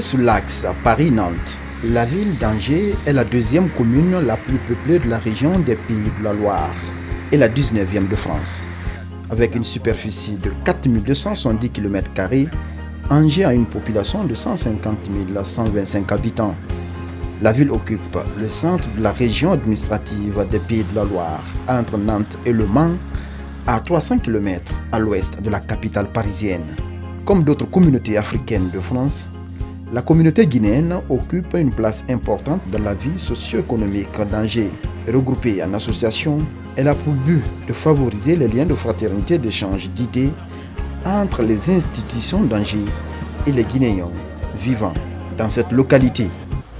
sur l'axe Paris-Nantes, la ville d'Angers est la deuxième commune la plus peuplée de la région des Pays de la Loire et la 19e de France. Avec une superficie de 4270 km², Angers a une population de 150 125 habitants. La ville occupe le centre de la région administrative des Pays de la Loire, entre Nantes et Le Mans, à 300 km à l'ouest de la capitale parisienne. Comme d'autres communautés africaines de France, la communauté guinéenne occupe une place importante dans la vie socio-économique d'Angers. Regroupée en association, elle a pour but de favoriser les liens de fraternité et d'échange d'idées entre les institutions d'Angers et les Guinéens vivant dans cette localité.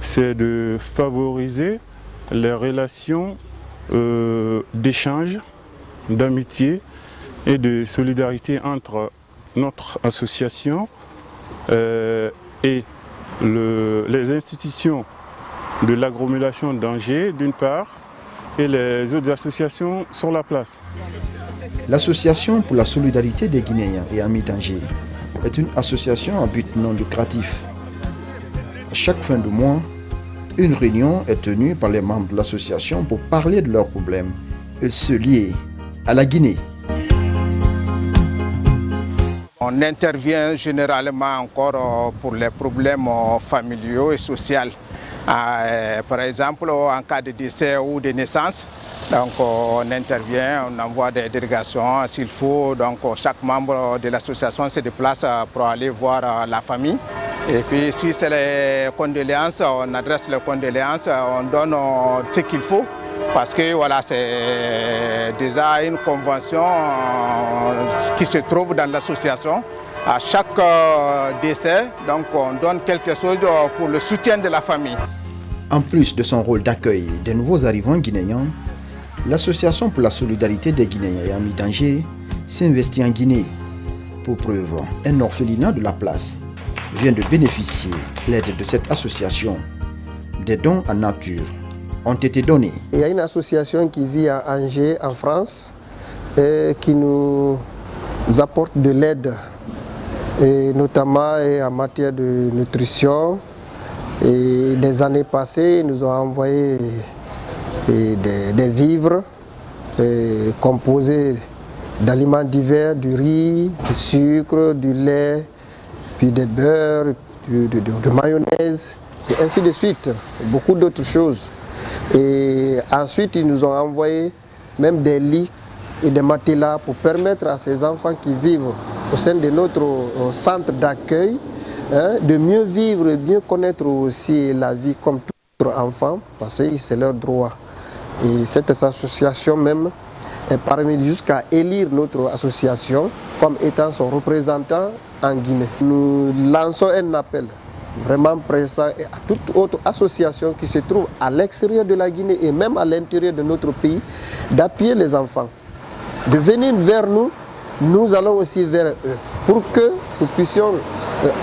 C'est de favoriser les relations d'échange, d'amitié et de solidarité entre notre association et les institutions de l'agglomération d'Angers d'une part et les autres associations sur la place. L'Association pour la solidarité des Guinéens et amis d'Angers est une association à but non lucratif. À chaque fin de mois, une réunion est tenue par les membres de l'association pour parler de leurs problèmes et se lier à la Guinée. On intervient généralement encore pour les problèmes familiaux et sociaux. Par exemple, en cas de décès ou de naissance, donc on intervient, on envoie des délégations s'il faut. Donc chaque membre de l'association se déplace pour aller voir la famille. Et puis si c'est les condoléances, on adresse les condoléances, on donne ce qu'il faut. Parce que voilà, c'est déjà une convention qui se trouve dans l'association. À chaque décès, donc on donne quelque chose pour le soutien de la famille. En plus de son rôle d'accueil des nouveaux arrivants guinéens, l'Association pour la solidarité des Guinéens et amis d'Angers s'investit en Guinée. Pour preuve, un orphelinat de la place vient de bénéficier de l'aide de cette association. Des dons en nature ont été donnés. Il y a une association qui vit à Angers, en France, et qui nous apporte de l'aide, et notamment en matière de nutrition. Et des années passées, ils nous ont envoyé des vivres composés d'aliments divers, du riz, du sucre, du lait, puis des beurres, de mayonnaise, et ainsi de suite, beaucoup d'autres choses. Et ensuite, ils nous ont envoyé même des lits et des matelas pour permettre à ces enfants qui vivent au sein de notre centre d'accueil de mieux vivre et mieux connaître aussi la vie comme tout autre enfant, parce que c'est leur droit. Et cette association même est parvenue jusqu'à élire notre association comme étant son représentant en Guinée. Nous lançons un appel vraiment pressant à toute autre association qui se trouve à l'extérieur de la Guinée et même à l'intérieur de notre pays d'appuyer les enfants, de venir vers nous. Nous allons aussi vers eux pour que nous puissions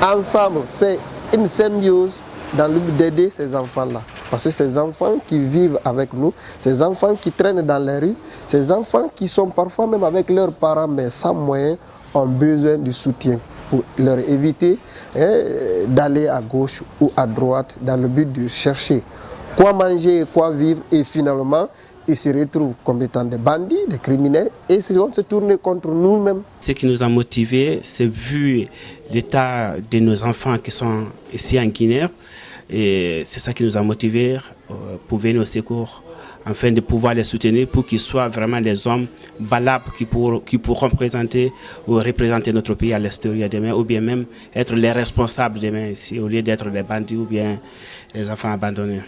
ensemble faire une symbiose dans le but d'aider ces enfants-là. Parce que ces enfants qui vivent avec nous, ces enfants qui traînent dans les rues, ces enfants qui sont parfois même avec leurs parents mais sans moyens, ont besoin du soutien pour leur éviter d'aller à gauche ou à droite dans le but de chercher quoi manger, quoi vivre, et finalement ils se retrouvent comme étant des bandits, des criminels, et ils vont se tourner contre nous-mêmes. Ce qui nous a motivés, c'est vu l'état de nos enfants qui sont ici en Guinée, et c'est ça qui nous a motivés pour venir au secours, afin de pouvoir les soutenir pour qu'ils soient vraiment des hommes valables qui pourront représenter notre pays à l'extérieur demain, ou bien même être les responsables demain ici, au lieu d'être des bandits ou bien les enfants abandonnés.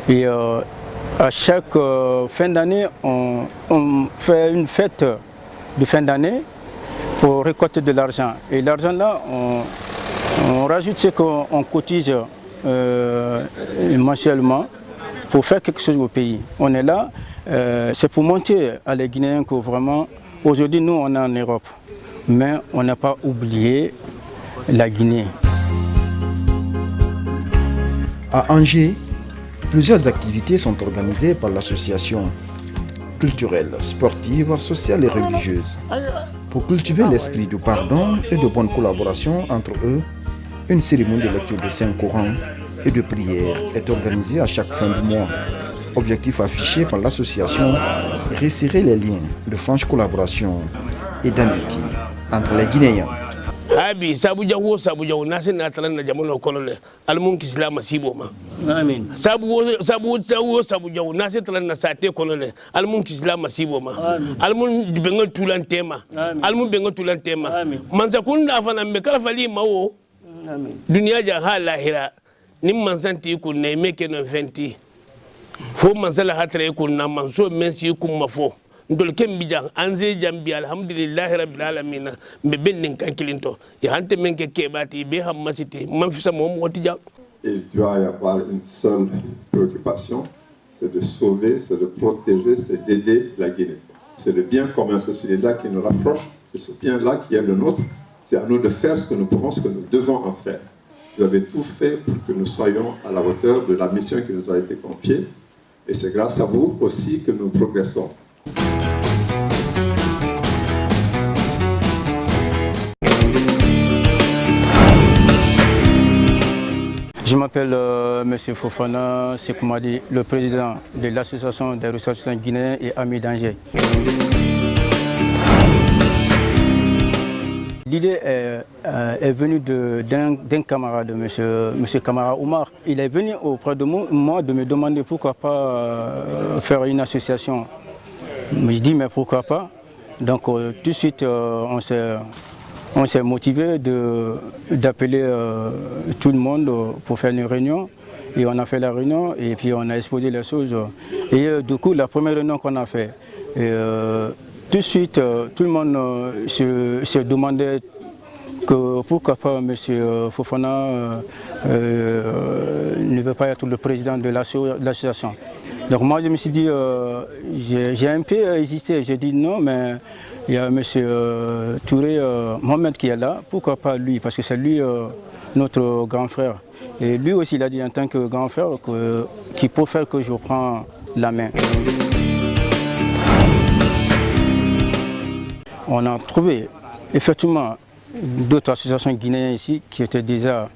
Et à chaque fin d'année, on fait une fête de fin d'année pour récolter de l'argent. Et l'argent là, on rajoute ce qu'on cotise mensuellement pour faire quelque chose au pays. On est là, c'est pour montrer à les Guinéens que vraiment, aujourd'hui nous on est en Europe, mais on n'a pas oublié la Guinée. À Angers, plusieurs activités sont organisées par l'association. culturelle, sportive, sociale et religieuse. Pour cultiver l'esprit de pardon et de bonne collaboration entre eux, une cérémonie de lecture de Saint-Coran et de prière est organisée à chaque fin du mois. Objectif affiché par l'association, resserrer les liens de franche collaboration et d'amitié entre les Guinéens. Abi sabu jawo nasi na talan na jamono kolole almun kislama sibo ma amin sabu jawo nasi talan na sate kolole almun kislama sibo ma almun bengal tulan tema almun bengal tulan tema manza kunna fana me kala fali mawo amin dunya ja halahira nim manzanti kun ne meke no fenti fo manzala hatre kun na manso mensi kun mafo ndol kembijang anze jambi alhamdulillahi rabbil alamin be bennin kankilinto ya hante menke kebati be hammasiti man fisa mom woti jang. Il doit y avoir une seule préoccupation, c'est de sauver, c'est de protéger, c'est d'aider la Guinée. C'est le bien commun, c'est celui-là qui nous rapproche, c'est ce bien-là qui est le nôtre. C'est à nous de faire ce que nous pouvons, ce que nous devons en faire. Vous avez tout fait pour que nous soyons à la hauteur de la mission qui nous a été confiée. Et c'est grâce à vous aussi que nous progressons. Je m'appelle M. Fofana Sekoumadi, le président de l'association des ressortissants guinéens et amis d'Angers. L'idée est venue d'un camarade, M. Kamara Oumar. Il est venu auprès de moi de me demander pourquoi pas faire une association. Je dis mais pourquoi pas. Donc tout de suite on s'est motivé d'appeler tout le monde pour faire une réunion. Et on a fait la réunion et puis on a exposé les choses. Et du coup, la première réunion qu'on a fait, tout de suite, tout le monde se demandait que pourquoi pas M. Fofana ne veut pas être le président de l'association. Donc moi je me suis dit, j'ai un peu hésité, j'ai dit non, mais il y a M. Touré Mohamed qui est là, pourquoi pas lui, parce que c'est lui notre grand frère. Et lui aussi il a dit en tant que grand frère qu'il peut faire que je prends la main. On a trouvé effectivement d'autres associations guinéennes ici qui étaient déjà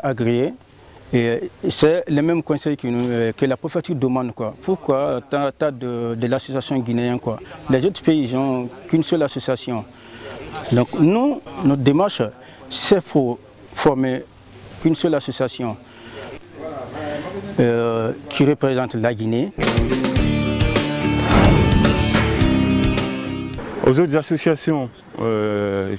agréées. Et c'est le même conseil que la préfecture demande. Pourquoi tas de l'association guinéenne quoi. Les autres pays n'ont qu'une seule association. Donc nous, notre démarche, c'est pour former une seule association qui représente la Guinée. Aux autres associations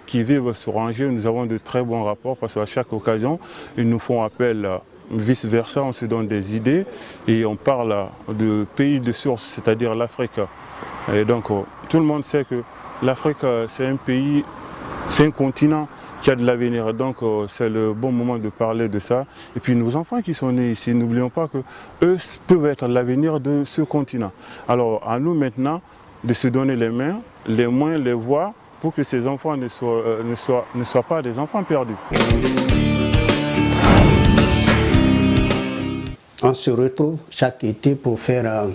qui vivent sur Angers, nous avons de très bons rapports parce qu'à chaque occasion, ils nous font appel. Vice-versa, on se donne des idées et on parle de pays de source, c'est-à-dire l'Afrique. Et donc, tout le monde sait que l'Afrique, c'est un pays, c'est un continent qui a de l'avenir. Donc, c'est le bon moment de parler de ça. Et puis, nos enfants qui sont nés ici, n'oublions pas qu'eux peuvent être l'avenir de ce continent. Alors, à nous maintenant de se donner les mains, les moyens, les voies pour que ces enfants ne soient pas des enfants perdus. On se retrouve chaque été pour faire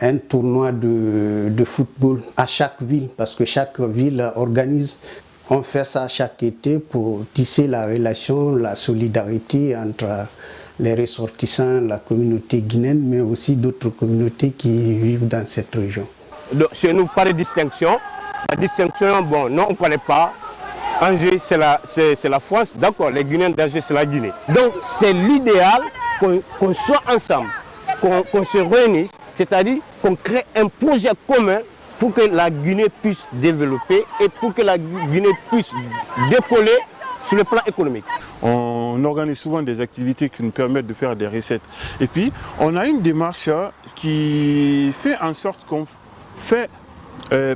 un tournoi de football à chaque ville, parce que chaque ville organise. On fait ça chaque été pour tisser la relation, la solidarité entre les ressortissants, la communauté guinéenne, mais aussi d'autres communautés qui vivent dans cette région. Donc, chez nous, pas de distinction. La distinction, bon, non, on ne connaît pas. Angers, c'est la France, d'accord, les Guinéens d'Angers, c'est la Guinée. Donc, c'est l'idéal qu'on soit ensemble, qu'on se réunisse, c'est-à-dire qu'on crée un projet commun pour que la Guinée puisse développer et pour que la Guinée puisse décoller sur le plan économique. On organise souvent des activités qui nous permettent de faire des recettes. Et puis, on a une démarche qui fait en sorte qu'on fait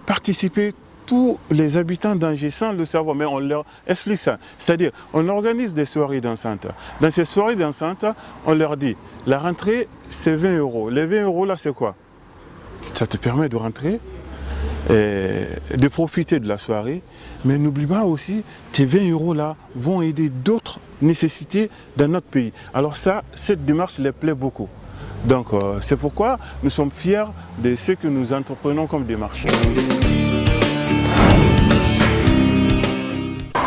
participer tous les habitants d'Angers sans le savoir, mais on leur explique ça. C'est-à-dire, on organise des soirées dansantes. Dans ces soirées dansantes, on leur dit, la rentrée, c'est 20 €. Les 20 € là, c'est quoi? Ça te permet de rentrer, de profiter de la soirée, mais n'oublie pas aussi, tes 20 € là vont aider d'autres nécessités dans notre pays. Alors ça, cette démarche les plaît beaucoup. Donc c'est pourquoi nous sommes fiers de ce que nous entreprenons comme démarche.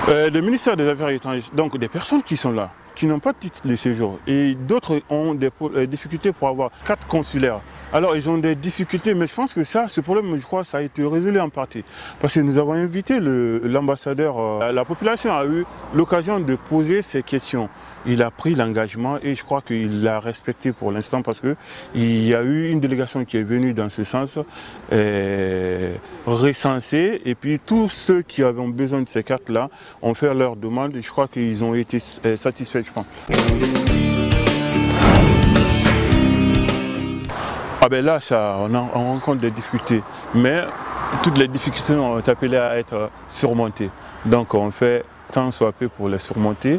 Le ministère des Affaires étrangères, donc des personnes qui sont là, qui n'ont pas de titre de séjour et d'autres ont des difficultés pour avoir carte consulaire. Alors ils ont des difficultés, mais je pense que ce problème, je crois, ça a été résolu en partie. Parce que nous avons invité l'ambassadeur, la population a eu l'occasion de poser ces questions. Il a pris l'engagement et je crois qu'il l'a respecté pour l'instant parce qu'il y a eu une délégation qui est venue dans ce sens, recensée, et puis tous ceux qui avaient besoin de ces cartes-là ont fait leur demande et je crois qu'ils ont été satisfaits, je pense. Ah ben là, on rencontre des difficultés, mais toutes les difficultés ont appelé à être surmontées. Donc on fait tant soit peu pour les surmonter.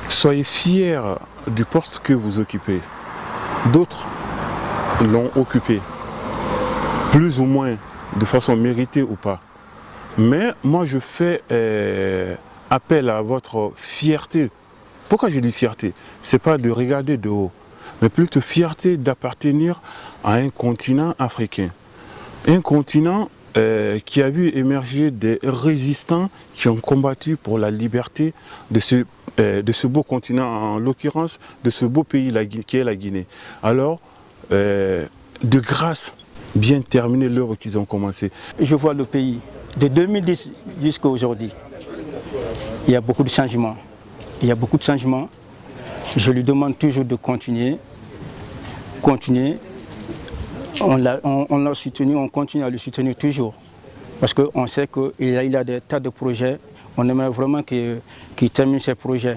Soyez fiers du poste que vous occupez. D'autres l'ont occupé, plus ou moins, de façon méritée ou pas. Mais moi je fais appel à votre fierté. Pourquoi je dis fierté? Ce n'est pas de regarder de haut, mais plutôt fierté d'appartenir à un continent africain. Un continent qui a vu émerger des résistants qui ont combattu pour la liberté de ce beau continent, en l'occurrence de ce beau pays qui est la Guinée. Alors, de grâce, bien terminer l'œuvre qu'ils ont commencé. Je vois le pays de 2010 jusqu'à aujourd'hui. Il y a beaucoup de changements. Il y a beaucoup de changements. Je lui demande toujours de continuer. On l'a soutenu, on continue à le soutenir toujours. Parce qu'on sait qu'il a des tas de projets. On aimerait vraiment qu'il termine ses projets.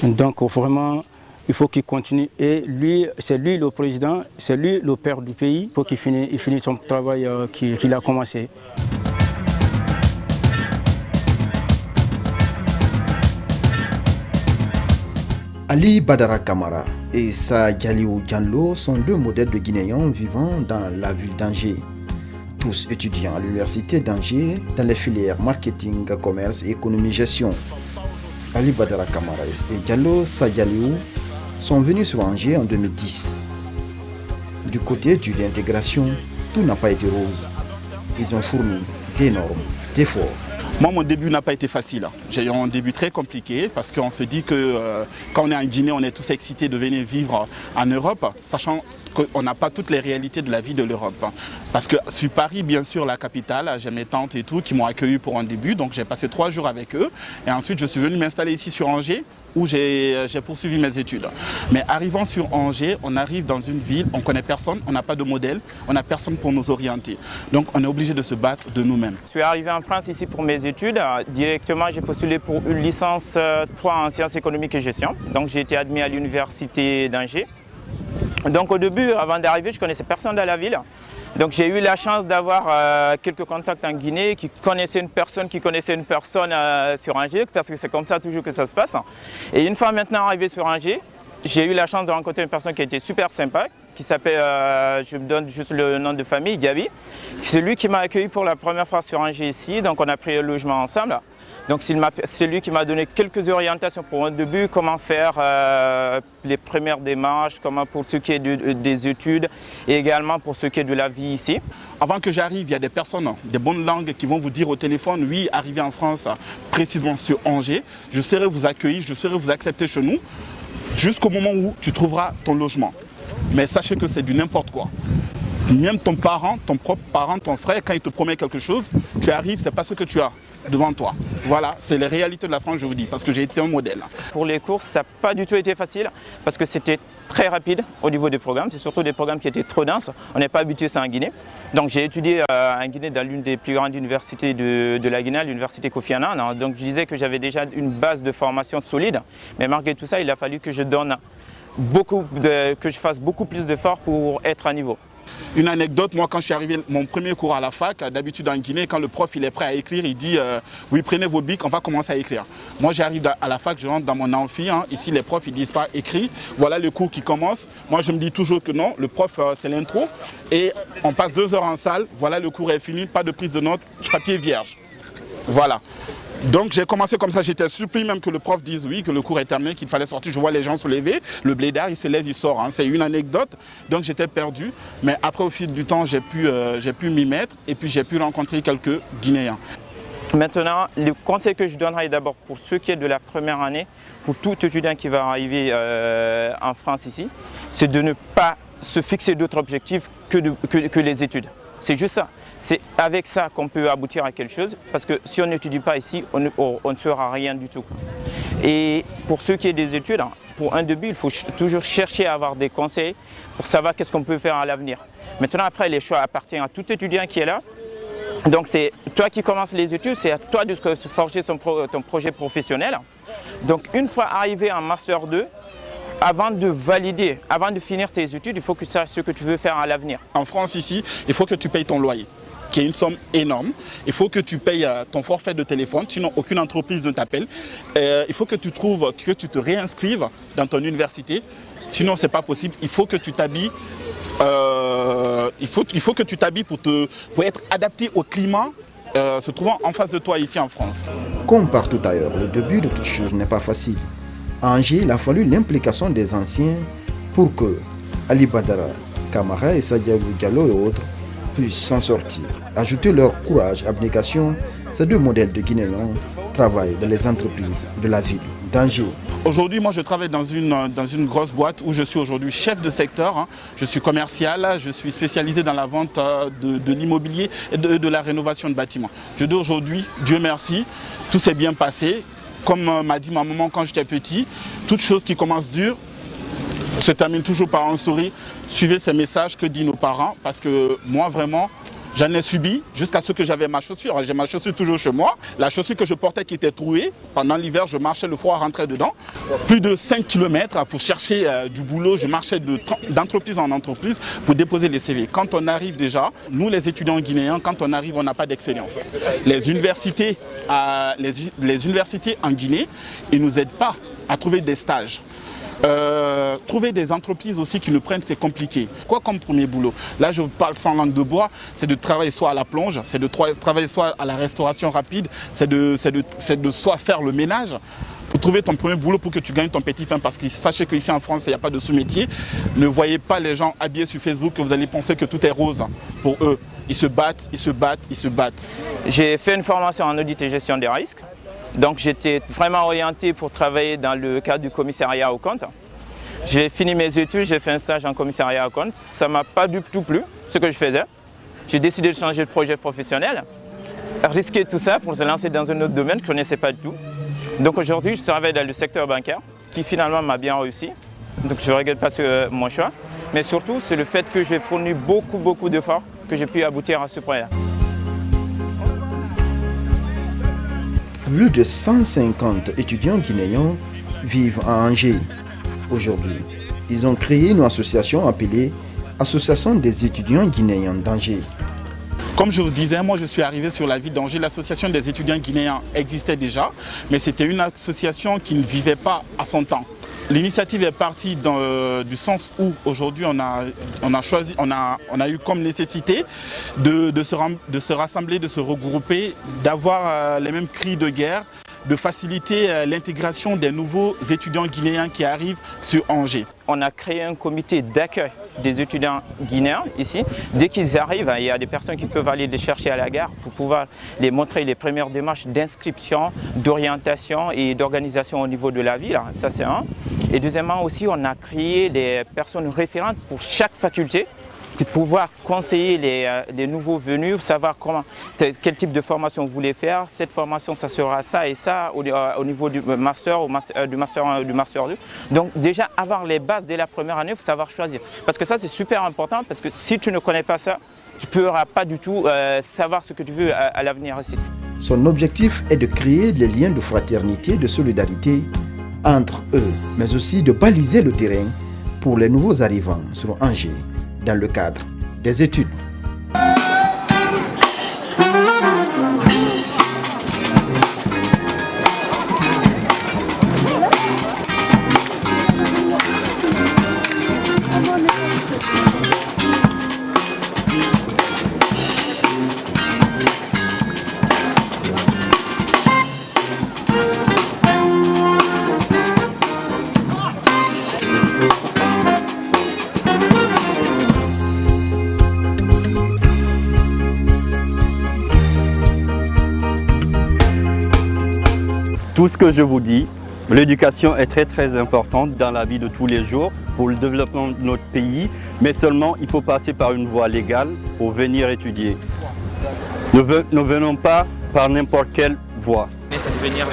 Donc vraiment, il faut qu'il continue. Et lui, c'est lui le président, c'est lui le père du pays. Il faut qu'il finisse son travail qu'il a commencé. Ali Badara Kamara et Sa Dialiou Diallo sont deux modèles de Guinéens vivant dans la ville d'Angers. Tous étudiants à l'université d'Angers dans les filières marketing, commerce et économie-gestion. Ali Badara Kamara et Diallo Sa Dialiou sont venus sur Angers en 2010. Du côté de l'intégration, tout n'a pas été rose. Ils ont fourni d'énormes efforts. Moi, mon début n'a pas été facile. J'ai eu un début très compliqué parce qu'on se dit que quand on est en Guinée, on est tous excités de venir vivre en Europe, sachant qu'on n'a pas toutes les réalités de la vie de l'Europe. Parce que sur Paris, bien sûr, la capitale, j'ai mes tantes et tout qui m'ont accueilli pour un début, donc j'ai passé 3 jours avec eux. Et ensuite, je suis venu m'installer ici sur Angers, où j'ai poursuivi mes études. Mais arrivant sur Angers, on arrive dans une ville, on ne connaît personne, on n'a pas de modèle, on n'a personne pour nous orienter. Donc on est obligé de se battre de nous-mêmes. Je suis arrivé en France ici pour mes études. Directement, j'ai postulé pour une licence 3 en sciences économiques et gestion. Donc j'ai été admis à l'université d'Angers. Donc au début, avant d'arriver, je ne connaissais personne dans la ville. Donc j'ai eu la chance d'avoir quelques contacts en Guinée qui connaissaient une personne sur Angers, parce que c'est comme ça toujours que ça se passe. Et une fois maintenant arrivé sur Angers, j'ai eu la chance de rencontrer une personne qui a été super sympa, qui s'appelle, je me donne juste le nom de famille, Gabi. C'est lui qui m'a accueilli pour la première fois sur Angers ici, donc on a pris le logement ensemble. Donc c'est lui qui m'a donné quelques orientations pour un début, comment faire les premières démarches, comment pour ce qui est des études et également pour ce qui est de la vie ici. Avant que j'arrive, il y a des personnes, des bonnes langues qui vont vous dire au téléphone, oui, arrivé en France, précisément sur Angers, je serai vous accueillir, je serai vous accepter chez nous, jusqu'au moment où tu trouveras ton logement. Mais sachez que c'est du n'importe quoi. Même ton parent, ton propre parent, ton frère, quand il te promet quelque chose, tu arrives, c'est pas ce que tu as devant toi. Voilà, c'est les réalités de la France, je vous dis, parce que j'ai été un modèle. Pour les courses, ça n'a pas du tout été facile, parce que c'était très rapide au niveau des programmes. C'est surtout des programmes qui étaient trop denses. On n'est pas habitué ça en Guinée. Donc j'ai étudié en Guinée dans l'une des plus grandes universités de la Guinée, l'université Kofi Annan. Donc je disais que j'avais déjà une base de formation solide, mais malgré tout ça, il a fallu que je fasse beaucoup plus d'efforts pour être à niveau. Une anecdote, moi quand je suis arrivé mon premier cours à la fac, d'habitude en Guinée, quand le prof il est prêt à écrire, il dit oui, prenez vos bics, on va commencer à écrire. Moi j'arrive à la fac, je rentre dans mon amphi, ici les profs ils disent pas écrit, voilà le cours qui commence. Moi je me dis toujours que non, le prof c'est l'intro et on passe 2 heures en salle, voilà le cours est fini, pas de prise de notes, papier vierge. Voilà. Donc j'ai commencé comme ça, j'étais surpris même que le prof dise oui, que le cours est terminé, qu'il fallait sortir. Je vois les gens se lever, le blédard il se lève, il sort. Hein. C'est une anecdote, donc j'étais perdu. Mais après au fil du temps, j'ai pu m'y mettre et puis j'ai pu rencontrer quelques Guinéens. Maintenant, le conseil que je donnerai d'abord pour ceux qui sont de la première année, pour tout étudiant qui va arriver en France ici, c'est de ne pas se fixer d'autres objectifs que les études. C'est juste ça. C'est avec ça qu'on peut aboutir à quelque chose, parce que si on n'étudie pas ici, on ne sera rien du tout. Et pour ceux qui ont des études, pour un début, il faut toujours chercher à avoir des conseils pour savoir qu'est-ce qu'on peut faire à l'avenir. Maintenant, après, les choix appartiennent à tout étudiant qui est là. Donc c'est toi qui commences les études, c'est à toi de se forger ton projet professionnel. Donc une fois arrivé en Master 2, avant de valider, avant de finir tes études, il faut que tu saches ce que tu veux faire à l'avenir. En France ici, il faut que tu payes ton loyer, qui est une somme énorme. Il faut que tu payes ton forfait de téléphone, sinon aucune entreprise ne t'appelle. Il faut que tu te réinscrives dans ton université, sinon c'est pas possible. Il faut que tu t'habilles. Il faut que tu t'habilles pour être adapté au climat se trouvant en face de toi ici en France. Comme partout ailleurs, le début de toute chose n'est pas facile. À Angers, il a fallu l'implication des anciens pour que Ali Badara, Camara et Sadiabou Diallo et autres puissent s'en sortir. Ajouter leur courage, abnégation, ces deux modèles de Guinéens travaillent dans les entreprises de la ville d'Angers. Aujourd'hui, moi je travaille dans une grosse boîte où je suis aujourd'hui chef de secteur. Je suis commercial, je suis spécialisé dans la vente de l'immobilier et de la rénovation de bâtiments. Je dis aujourd'hui, Dieu merci, tout s'est bien passé. Comme m'a dit ma maman quand j'étais petit, toute chose qui commence dure se termine toujours par un sourire. Suivez ces messages que disent nos parents, parce que moi vraiment, j'en ai subi jusqu'à ce que j'avais ma chaussure. J'ai ma chaussure toujours chez moi. La chaussure que je portais qui était trouée, pendant l'hiver, je marchais, le froid rentrait dedans. Plus de 5 km pour chercher du boulot. Je marchais d'entreprise en entreprise pour déposer les CV. Quand on arrive déjà, nous les étudiants guinéens, quand on arrive, on n'a pas d'expérience. Les universités en Guinée, ils ne nous aident pas à trouver des stages. Trouver des entreprises aussi qui nous prennent, c'est compliqué. Quoi comme premier boulot? Là, je vous parle sans langue de bois, c'est de travailler soit à la plonge, c'est de travailler soit à la restauration rapide, c'est de soit faire le ménage. Pour trouver ton premier boulot pour que tu gagnes ton petit pain, parce que sachez qu'ici en France, il n'y a pas de sous-métier. Ne voyez pas les gens habillés sur Facebook que vous allez penser que tout est rose pour eux. Ils se battent, ils se battent, ils se battent. J'ai fait une formation en audit et gestion des risques. Donc j'étais vraiment orienté pour travailler dans le cadre du commissariat aux comptes. J'ai fini mes études, j'ai fait un stage en commissariat aux comptes. Ça ne m'a pas du tout plu, ce que je faisais. J'ai décidé de changer de projet professionnel, risquer tout ça pour se lancer dans un autre domaine que je ne connaissais pas du tout. Donc aujourd'hui, je travaille dans le secteur bancaire, qui finalement m'a bien réussi. Donc je ne regrette pas mon choix. Mais surtout, c'est le fait que j'ai fourni beaucoup d'efforts que j'ai pu aboutir à ce projet-là. Plus de 150 étudiants guinéens vivent à Angers aujourd'hui. Ils ont créé une association appelée Association des étudiants guinéens d'Angers. Comme je vous disais, moi je suis arrivé sur la ville d'Angers. L'association des étudiants guinéens existait déjà, mais c'était une association qui ne vivait pas à son temps. L'initiative est partie du sens où aujourd'hui on a eu comme nécessité de se rassembler, de se regrouper, d'avoir les mêmes cris de guerre, de faciliter l'intégration des nouveaux étudiants guinéens qui arrivent sur Angers. On a créé un comité d'accueil des étudiants guinéens ici. Dès qu'ils arrivent, il y a des personnes qui peuvent aller les chercher à la gare pour pouvoir les montrer les premières démarches d'inscription, d'orientation et d'organisation au niveau de la ville. Ça c'est un. Et deuxièmement aussi, on a créé des personnes référentes pour chaque faculté, de pouvoir conseiller les nouveaux venus, savoir quel type de formation vous voulez faire. Cette formation, ça sera ça et ça au niveau du master, du master 1 du master 2. Donc déjà, avoir les bases dès la première année, il faut savoir choisir. Parce que ça, c'est super important, parce que si tu ne connais pas ça, tu ne pourras pas du tout savoir ce que tu veux à l'avenir aussi. Son objectif est de créer des liens de fraternité, de solidarité entre eux, mais aussi de baliser le terrain pour les nouveaux arrivants sur Angers, dans le cadre des études. tout ce que je vous dis, l'éducation est très importante dans la vie de tous les jours pour le développement de notre pays, mais seulement il faut passer par une voie légale pour venir étudier. Ne venons pas par n'importe quelle voie. C'est de venir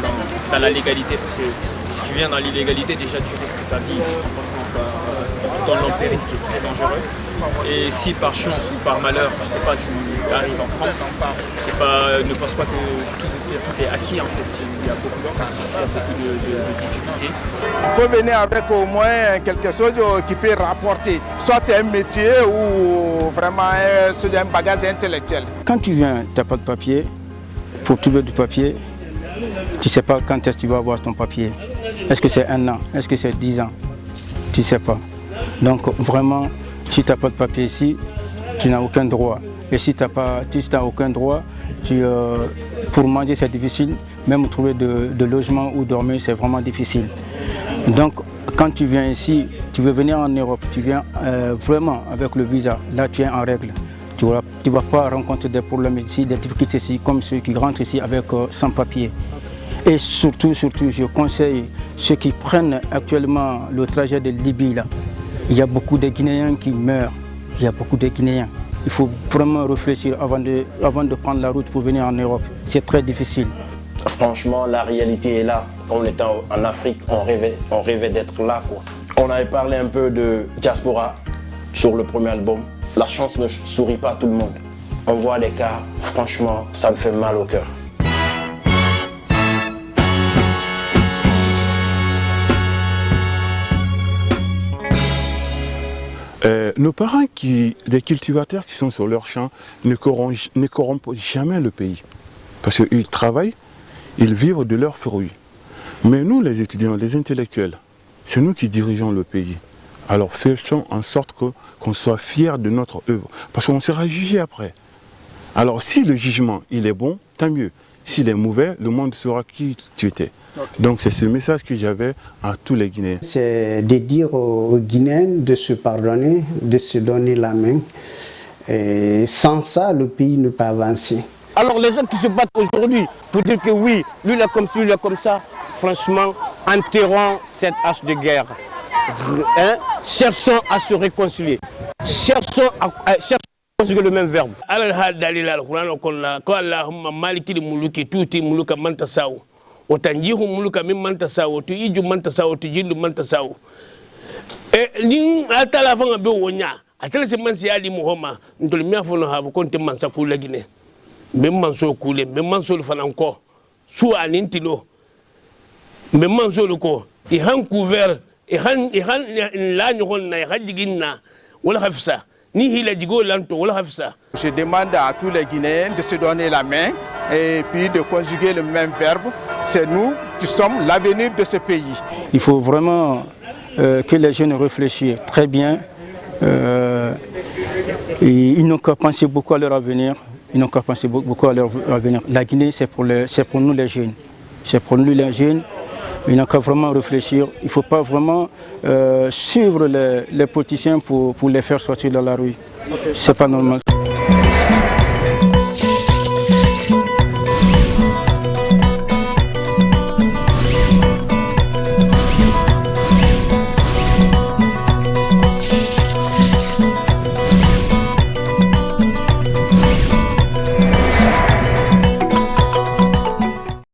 dans la légalité, parce que si tu viens dans l'illégalité, déjà tu risques ta vie en passant dans l'empirique qui est très dangereux. Et si par chance ou par malheur, je sais pas, tu arrives en France, je sais pas, ne pense pas que tout est acquis en fait. Il y a beaucoup de difficultés. Il faut venir avec au moins quelque chose qui peut rapporter, soit un métier ou vraiment un bagage intellectuel. Quand tu viens, tu n'as pas de papier, pour trouver du papier, tu ne sais pas quand est-ce que tu vas avoir ton papier. Est-ce que c'est 1 an? Est-ce que c'est 10 ans? Tu ne sais pas. Donc vraiment, si tu n'as pas de papier ici, tu n'as aucun droit. Et si tu n'as aucun droit, pour manger c'est difficile, même trouver de logement ou dormir c'est vraiment difficile. Donc quand tu viens ici, tu veux venir en Europe, tu viens vraiment avec le visa, là tu es en règle. Tu ne vas pas rencontrer des problèmes ici, des difficultés ici, comme ceux qui rentrent ici avec sans papier. Et surtout, je conseille ceux qui prennent actuellement le trajet de Libye. Là. Il y a beaucoup de Guinéens qui meurent. Il y a beaucoup de Guinéens. Il faut vraiment réfléchir avant de prendre la route pour venir en Europe. C'est très difficile. Franchement, la réalité est là. En étant en Afrique, on rêvait d'être là, quoi. On avait parlé un peu de diaspora sur le premier album. La chance ne sourit pas à tout le monde. On voit des cas, franchement, ça me fait mal au cœur. Nos parents, des cultivateurs qui sont sur leur champ, ne corrompent jamais le pays. Parce qu'ils travaillent, ils vivent de leurs fruits. Mais nous, les étudiants, les intellectuels, c'est nous qui dirigeons le pays. Alors faisons en sorte qu'on soit fiers de notre œuvre, parce qu'on sera jugé après. Alors si le jugement il est bon, tant mieux. S'il est mauvais, le monde saura qui tu étais. Okay. Donc c'est ce message que j'avais à tous les Guinéens. C'est de dire aux Guinéens de se pardonner, de se donner la main. Et sans ça, le pays ne peut pas avancer. Alors les gens qui se battent aujourd'hui pour dire que oui, lui il est comme ci, lui il est comme ça, franchement, enterrons cette hache de guerre. Cherchons à se réconcilier. Cherchons à conjuguer le même verbe. Otanjihu muluka min manta sawo to iju manta sawo to jindu manta sawo ni atala fanga be wonya atala se man siali muhoma ndol mi afono habu konte man sakula gine mem man so kule mem man so fananko su anintilo mem man so ko i han couvert i han la nyol na hajiginna wala hafsa ni hila jigo lanto wala hafsa. Je demande à tous les Guinéens de se donner la main et puis de conjuguer le même verbe. C'est nous qui sommes l'avenir de ce pays. Il faut vraiment que les jeunes réfléchissent très bien. Ils n'ont qu'à penser beaucoup à leur avenir. Ils n'ont qu'à penser beaucoup à leur avenir. La Guinée, c'est pour nous les jeunes. C'est pour nous les jeunes. Ils n'ont qu'à vraiment réfléchir. Il ne faut pas vraiment suivre les politiciens pour les faire sortir dans la rue. Okay. C'est pas normal.